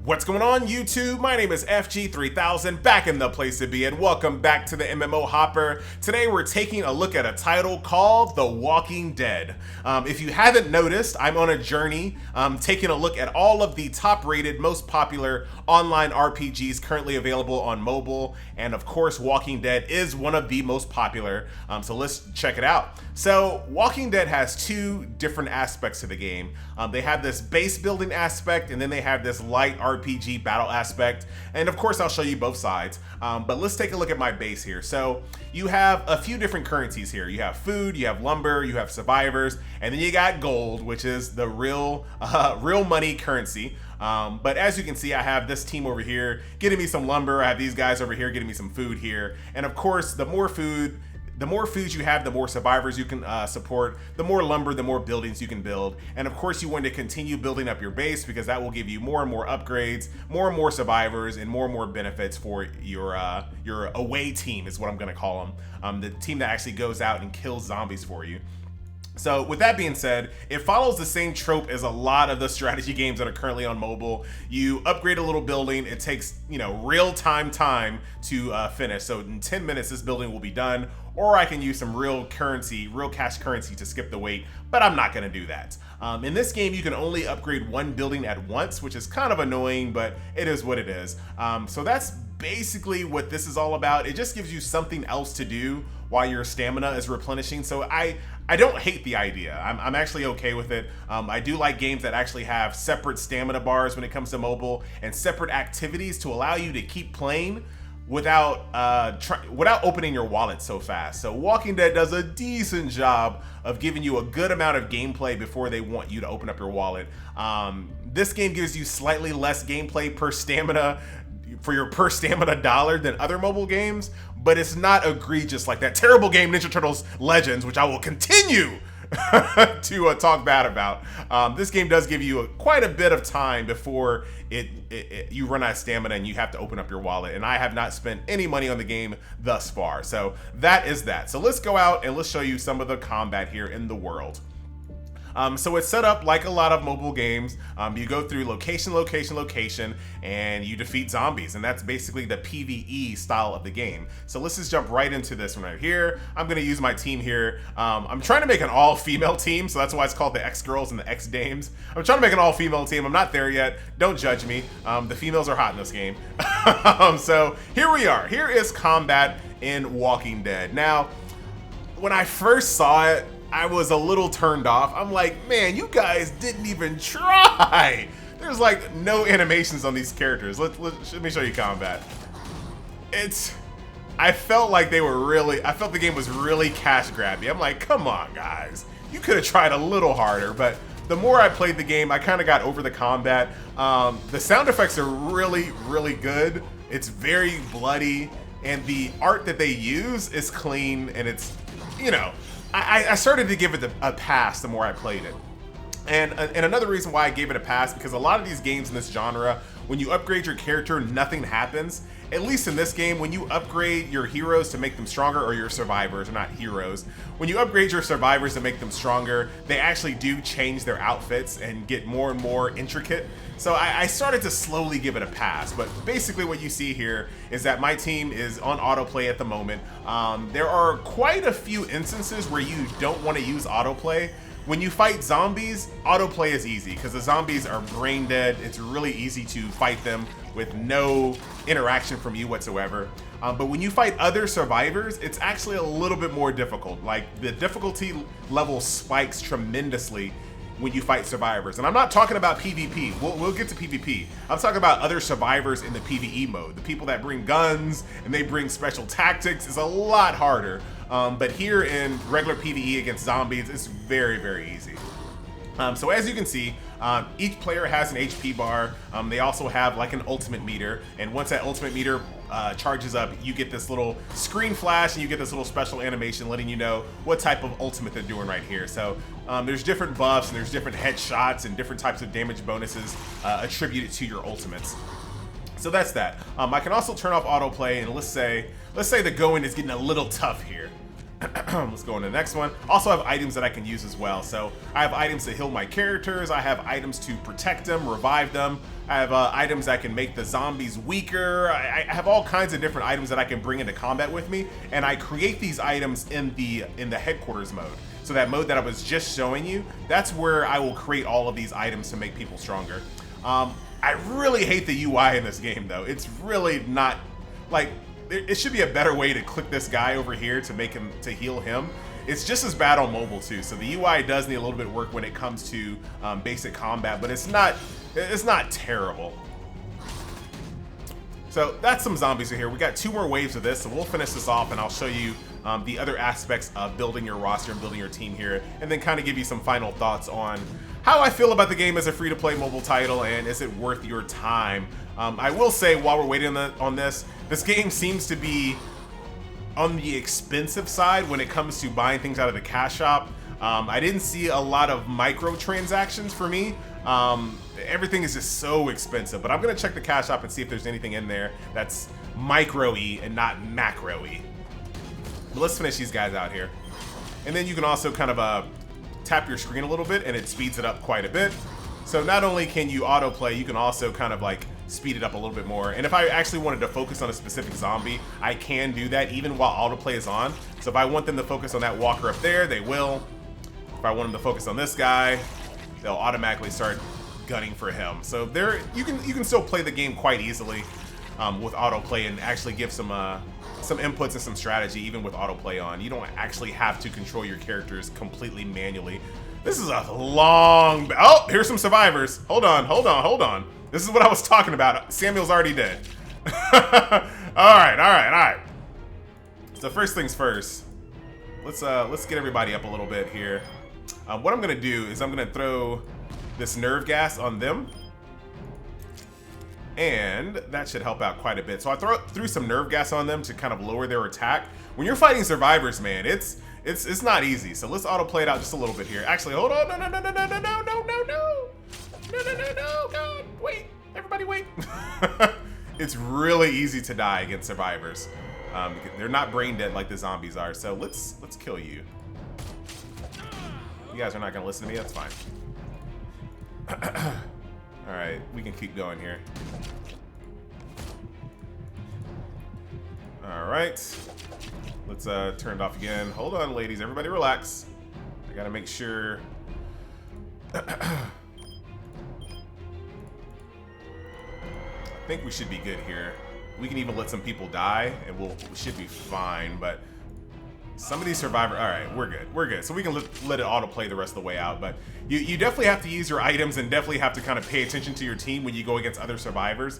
What's going on, YouTube? My name is FG3000, back in the place to be, and welcome back to the MMO Hopper. Today we're taking a look at a title called The Walking Dead. If you haven't noticed, I'm on a journey taking a look at all of the top-rated, most popular online RPGs currently available on mobile, and of course Walking Dead is one of the most popular, so let's check it out. So Walking Dead has two different aspects to the game. They have this base building aspect, and then they have this light RPG battle aspect, and of course I'll show you both sides, but let's take a look at my base here. So you have a few different currencies here. You have food, you have lumber, you have survivors, and then you got gold, which is the real money currency. But as you can see, I have this team over here getting me some lumber. I have these guys over here getting me some food here, and of course the more foods you have, the more survivors you can support, the more lumber, the more buildings you can build. And of course you want to continue building up your base because that will give you more and more upgrades, more and more survivors, and more benefits for your away team is what I'm going to call them. The team that actually goes out and kills zombies for you. So with that being said, it follows the same trope as a lot of the strategy games that are currently on mobile. You upgrade a little building, it takes, real time to finish. So in 10 minutes, this building will be done, or I can use some real cash currency to skip the wait, but I'm not gonna do that. In this game, you can only upgrade one building at once, which is kind of annoying, but it is what it is. So that's basically what this is all about. It just gives you something else to do while your stamina is replenishing. So I don't hate the idea. I'm actually okay with it. I do like games that actually have separate stamina bars when it comes to mobile and separate activities to allow you to keep playing without opening your wallet so fast. So Walking Dead does a decent job of giving you a good amount of gameplay before they want you to open up your wallet. This game gives you slightly less gameplay per stamina for your per stamina dollar than other mobile games, but it's not egregious like that terrible game Ninja Turtles Legends, which I will continue to talk bad about. This game does give you quite a bit of time before you run out of stamina and you have to open up your wallet, and I have not spent any money on the game thus far. So that is that. So let's go out and let's show you some of the combat here in the world. So it's set up like a lot of mobile games. You go through location, and you defeat zombies, and that's basically the PvE style of the game. So let's just jump right into this one right here. I'm gonna use my team here. I'm trying to make an all-female team, so that's why it's called the X-Girls and the X-Dames. I'm trying to make an all-female team. I'm not there yet. Don't judge me. The females are hot in this game. So here we are. Here is combat in Walking Dead. Now, when I first saw it, I was a little turned off. I'm like, man, you guys didn't even try. There's like no animations on these characters. Let me show you combat. I felt like I felt the game was really cash grabby. I'm like, come on guys. You could have tried a little harder, but the more I played the game, I kind of got over the combat. The sound effects are really good. It's very bloody, and the art that they use is clean, and it's, I started to give it a pass the more I played it. And another reason why I gave it a pass, because a lot of these games in this genre, when you upgrade your character, nothing happens. At least in this game, when you upgrade your heroes to make them stronger, or your survivors, or not heroes, when you upgrade your survivors to make them stronger, they actually do change their outfits and get more and more intricate. So I started to slowly give it a pass, but basically what you see here is that my team is on autoplay at the moment. There are quite a few instances where you don't want to use autoplay. When you fight zombies, autoplay is easy because the zombies are brain dead. It's really easy to fight them with no interaction from you whatsoever. But when you fight other survivors, it's actually a little bit more difficult. Like, the difficulty level spikes tremendously when you fight survivors. And I'm not talking about PvP. We'll get to PvP. I'm talking about other survivors in the PvE mode. The people that bring guns and they bring special tactics is a lot harder. But here in regular PvE against zombies, it's very easy. So as you can see, each player has an HP bar. They also have like an ultimate meter, and once that ultimate meter charges up, you get this little screen flash and you get this little special animation letting you know what type of ultimate they're doing right here. So there's different buffs and there's different headshots and different types of damage bonuses attributed to your ultimates. So that's that. I can also turn off autoplay, and let's say the going is getting a little tough here. Let's go on to the next one. Also have items that I can use as well. So I have items to heal my characters. I have items to protect them, revive them. I have items that can make the zombies weaker. I have all kinds of different items that I can bring into combat with me. And I create these items in the headquarters mode. So that mode that I was just showing you, that's where I will create all of these items to make people stronger. I really hate the UI in this game though. It's really not, like, it should be a better way to click this guy over here to make him, to heal him. It's just as bad on mobile too. So the UI does need a little bit of work when it comes to basic combat, but it's not terrible. So that's some zombies in here. We got 2 more waves of this, so we'll finish this off and I'll show you the other aspects of building your roster and building your team here, and then kind of give you some final thoughts on how I feel about the game as a free-to-play mobile title and is it worth your time. I will say, while we're waiting on this game seems to be on the expensive side when it comes to buying things out of the cash shop. I didn't see a lot of microtransactions for me. Everything is just so expensive, but I'm gonna check the cash shop and see if there's anything in there that's micro-y and not macro-y. But let's finish these guys out here. And then you can also kind of tap your screen a little bit and it speeds it up quite a bit. So not only can you autoplay, you can also kind of like speed it up a little bit more. And if I actually wanted to focus on a specific zombie, I can do that even while autoplay is on. So if I want them to focus on that walker up there, they will. If I want them to focus on this guy, they'll automatically start gunning for him. So there, you can still play the game quite easily with autoplay and actually give some inputs and some strategy even with autoplay on. You don't actually have to control your characters completely manually. This is a long... Oh, here's some survivors. Hold on. This is what I was talking about. Samuel's already dead. All right. So first things first. Let's get everybody up a little bit here. What I'm gonna do is I'm gonna throw this nerve gas on them, and that should help out quite a bit. So I threw some nerve gas on them to kind of lower their attack. When you're fighting survivors, man, it's not easy. So let's autoplay it out just a little bit here. Actually, hold on. No, God, wait. Everybody wait. It's really easy to die against survivors. They're not brain dead like the zombies are. So let's kill you. You guys are not gonna listen to me, that's fine. All right, we can keep going here. All right, let's turn it off again. Hold on, ladies, everybody relax. I gotta make sure. I think we should be good here. We can even let some people die and we should be fine, but some of these survivors, all right, we're good. So we can let it autoplay the rest of the way out, but you definitely have to use your items and definitely have to kind of pay attention to your team when you go against other survivors.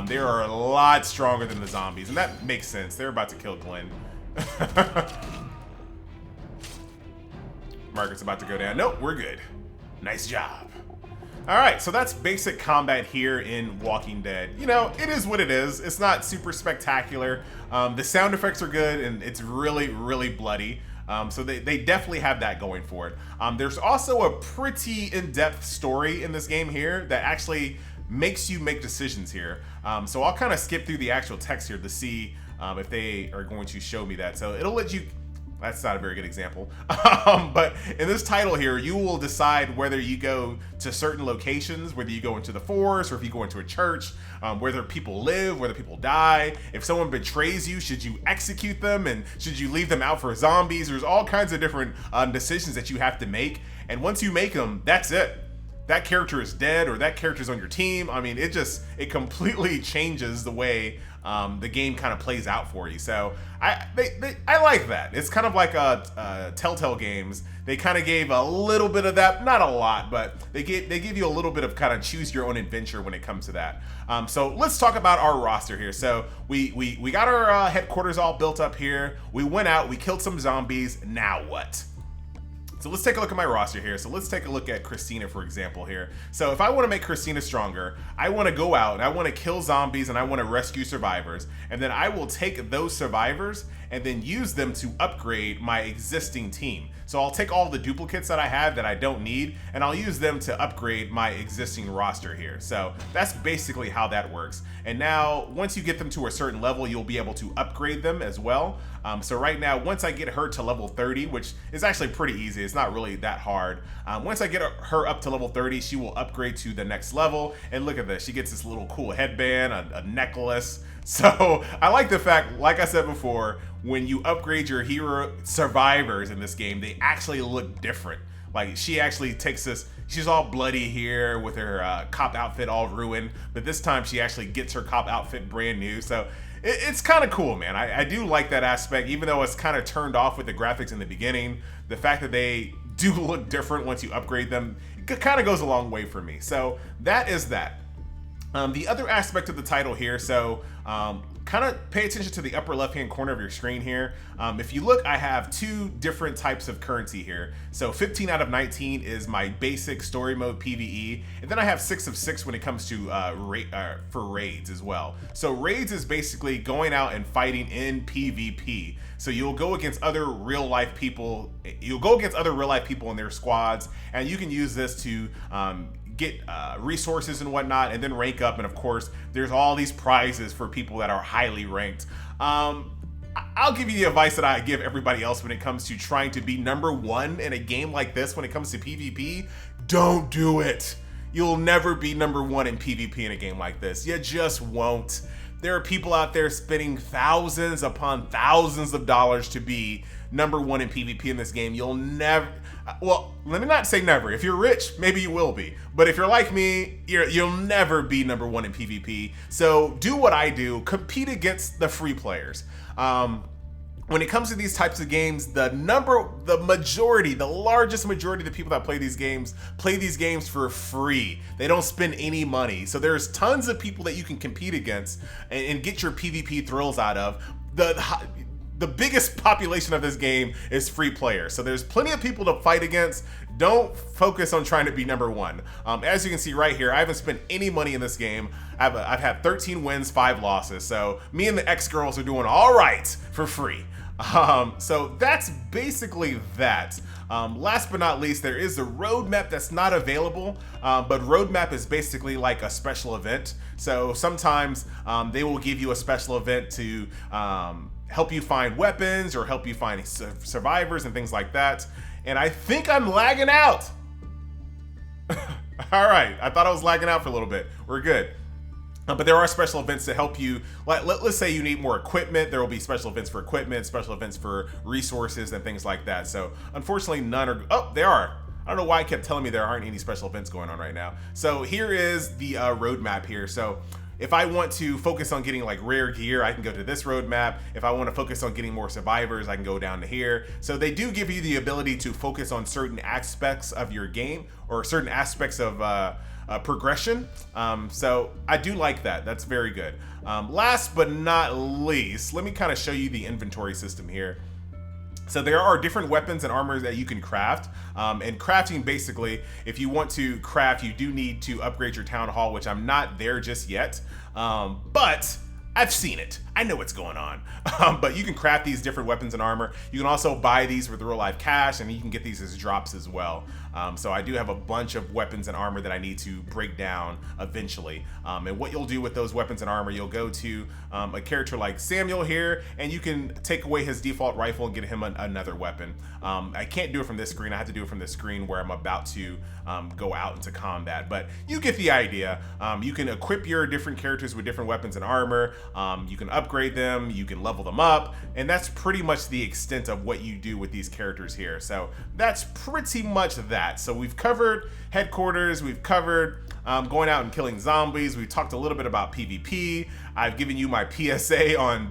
They are a lot stronger than the zombies, and that makes sense. They're about to kill Glenn. Margaret's about to go down. Nope, we're good. Nice job. All right, so that's basic combat here in Walking Dead. You know, it is what it is. It's not super spectacular. The sound effects are good, and it's really, really bloody. So they definitely have that going for it. There's also a pretty in-depth story in this game here that actually makes you make decisions here. So I'll kind of skip through the actual text here to see if they are going to show me that. So it'll let you... That's not a very good example. But in this title here, you will decide whether you go to certain locations, whether you go into the forest or if you go into a church, whether people live, whether people die. If someone betrays you, should you execute them and should you leave them out for zombies? There's all kinds of different decisions that you have to make. And once you make them, that's it. That character is dead or that character's on your team. I mean, it completely changes the way the game kind of plays out for you. So I like that. It's kind of like Telltale games. They kind of gave a little bit of that, not a lot, but they give you a little bit of kind of choose your own adventure when it comes to that. So let's talk about our roster here. So we got our headquarters all built up here. We went out, we killed some zombies. Now what? So let's take a look at my roster here. So let's take a look at Christina, for example, here. So if I want to make Christina stronger, I want to go out and I want to kill zombies and I want to rescue survivors. And then I will take those survivors and then use them to upgrade my existing team. So I'll take all the duplicates that I have that I don't need, and I'll use them to upgrade my existing roster here. So that's basically how that works. And now, once you get them to a certain level, you'll be able to upgrade them as well. So right now, once I get her to level 30, which is actually pretty easy, it's not really that hard. Once I get her up to level 30, she will upgrade to the next level. And look at this, she gets this little cool headband, a necklace. So I like the fact, like I said before, when you upgrade your hero survivors in this game, they actually look different. Like she actually takes this, she's all bloody here with her cop outfit all ruined, but this time she actually gets her cop outfit brand new. So it's kind of cool, man. I do like that aspect, even though it's kind of turned off with the graphics in the beginning. The fact that they do look different once you upgrade them, it kind of goes a long way for me. So that is that. The other aspect of the title here, so kind of pay attention to the upper left hand corner of your screen here. If you look, I have 2 different types of currency here. So 15 out of 19 is my basic story mode PvE, and then I have 6 of 6 when it comes to for raids as well. So raids is basically going out and fighting in PvP. So you'll go against other real life people. You'll go against other real life people in their squads, and you can use this to get resources and whatnot, and then rank up. And of course, there's all these prizes for people that are highly ranked. I'll give you the advice that I give everybody else when it comes to trying to be #1 in a game like this. When it comes to PvP, don't do it. You'll never be #1 in PvP in a game like this. You just won't. There are people out there spending thousands upon thousands of dollars to be #1 in PvP in this game. You'll never, well, let me not say never. If you're rich, maybe you will be. But if you're like me, you'll never be #1 in PvP. So do what I do, compete against the free players. When it comes to these types of games, the largest majority of the people that play these games for free. They don't spend any money. So there's tons of people that you can compete against and get your PvP thrills out of. The biggest population of this game is free players. So there's plenty of people to fight against. Don't focus on trying to be #1. As you can see right here, I haven't spent any money in this game. I've had 13 wins, 5 losses. So me and the ex-girls are doing all right for free. So that's basically that. Last but not least, there is a roadmap that's not available, but roadmap is basically like a special event. So sometimes they will give you a special event to help you find weapons or help you find survivors and things like that. And I think I'm lagging out. All right, I thought I was lagging out for a little bit. We're good. But there are special events to help you. Like, let's say you need more equipment. There will be special events for equipment, special events for resources and things like that. So unfortunately, none are, oh, there are. I don't know why it kept telling me there aren't any special events going on right now. So here is the roadmap here. So if I want to focus on getting like rare gear, I can go to this roadmap. If I want to focus on getting more survivors, I can go down to here. So they do give you the ability to focus on certain aspects of your game or certain aspects of progression. So I do like that. That's very good. Last but not least, let me kind of show you the inventory system here. So there are different weapons and armors that you can craft. And crafting, basically, if you want to craft, you do need to upgrade your town hall, which I'm not there just yet. But I've seen it. I know what's going on. But you can craft these different weapons and armor. You can also buy these with real life cash, and you can get these as drops as well. So I do have a bunch of weapons and armor that I need to break down eventually. And what you'll do with those weapons and armor, you'll go to a character like Samuel here, and you can take away his default rifle and get him another weapon. I can't do it from this screen. I have to do it from the screen where I'm about to go out into combat. But you get the idea. You can equip your different characters with different weapons and armor. You can upgrade them, you can level them up, and that's pretty much the extent of what you do with these characters here. So that's pretty much that. So we've covered headquarters, we've covered going out and killing zombies, we talked a little bit about PvP, I've given you my PSA on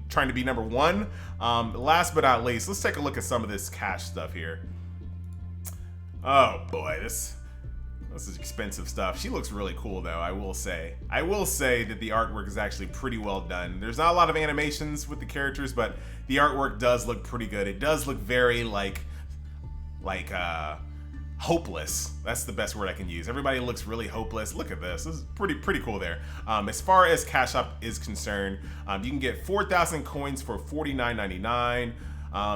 trying to be #1. Last but not least, let's take a look at some of this cash stuff here. Oh boy, this is expensive stuff. She looks really cool though, I will say. I will say that the artwork is actually pretty well done. There's not a lot of animations with the characters, but the artwork does look pretty good. It does look very like, like hopeless. That's the best word I can use. Everybody looks really hopeless. Look at this. This is pretty cool there. As far as Cash Up is concerned, you can get 4,000 coins for $49.99.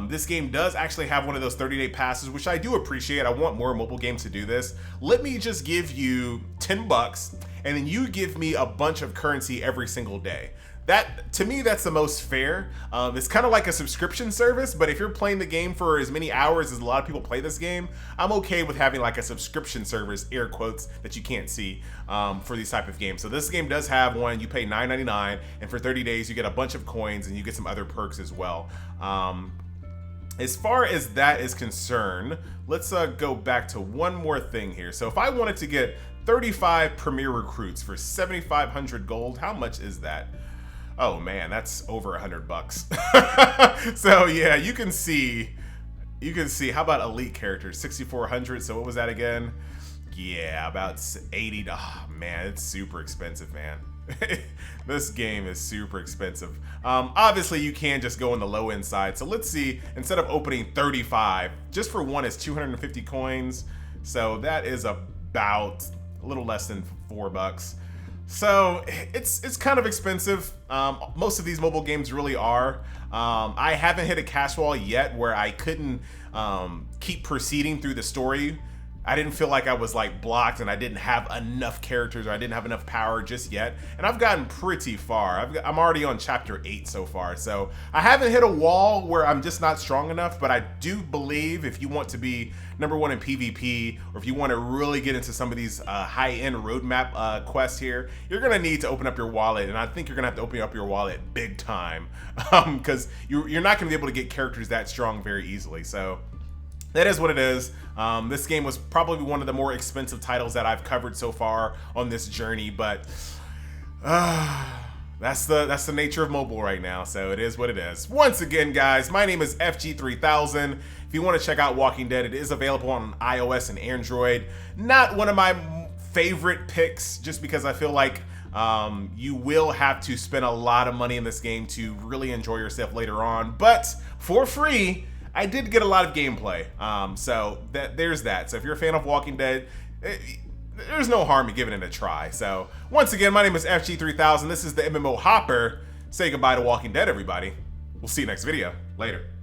This game does actually have one of those 30-day passes, which I do appreciate. I want more mobile games to do this. Let me just give you 10 bucks, and then you give me a bunch of currency every single day. That, to me, that's the most fair. It's kind of like a subscription service, but if you're playing the game for as many hours as a lot of people play this game, I'm okay with having like a subscription service, air quotes, that you can't see, for these type of games. So this game does have one. You pay $9.99, and for 30 days, you get a bunch of coins, and you get some other perks as well. As far as that is concerned, let's go back to one more thing here. So if I wanted to get 35 premier recruits for 7,500 gold, how much is that? Oh man, that's over 100 bucks. So yeah, you can see, how about elite characters, 6,400. So what was that again? Yeah, about 80. Oh man, it's super expensive, man. This game is super expensive. Obviously you can just go on the low end side. So let's see, instead of opening 35, just for one is 250 coins. So that is about a little less than $4. So it's kind of expensive. Most of these mobile games really are. I haven't hit a cash wall yet where I couldn't keep proceeding through the story. I didn't feel like I was like blocked and I didn't have enough characters, or I didn't have enough power just yet. And I've gotten pretty far. I'm already on chapter 8 so far. So I haven't hit a wall where I'm just not strong enough, but I do believe if you want to be #1 in PvP, or if you want to really get into some of these high-end roadmap quests here, you're gonna need to open up your wallet. And I think you're gonna have to open up your wallet big time, because you're not gonna be able to get characters that strong very easily. So that is what it is. This game was probably one of the more expensive titles that I've covered so far on this journey, but that's the nature of mobile right now, so it is what it is. Once again, guys, my name is FG3000. If you want to check out Walking Dead, it is available on iOS and Android. Not one of my favorite picks, just because I feel like you will have to spend a lot of money in this game to really enjoy yourself later on, but for free, I did get a lot of gameplay, so there's that. So if you're a fan of Walking Dead, there's no harm in giving it a try. So once again, my name is FG3000. This is the MMO Hopper. Say goodbye to Walking Dead, everybody. We'll see you next video. Later.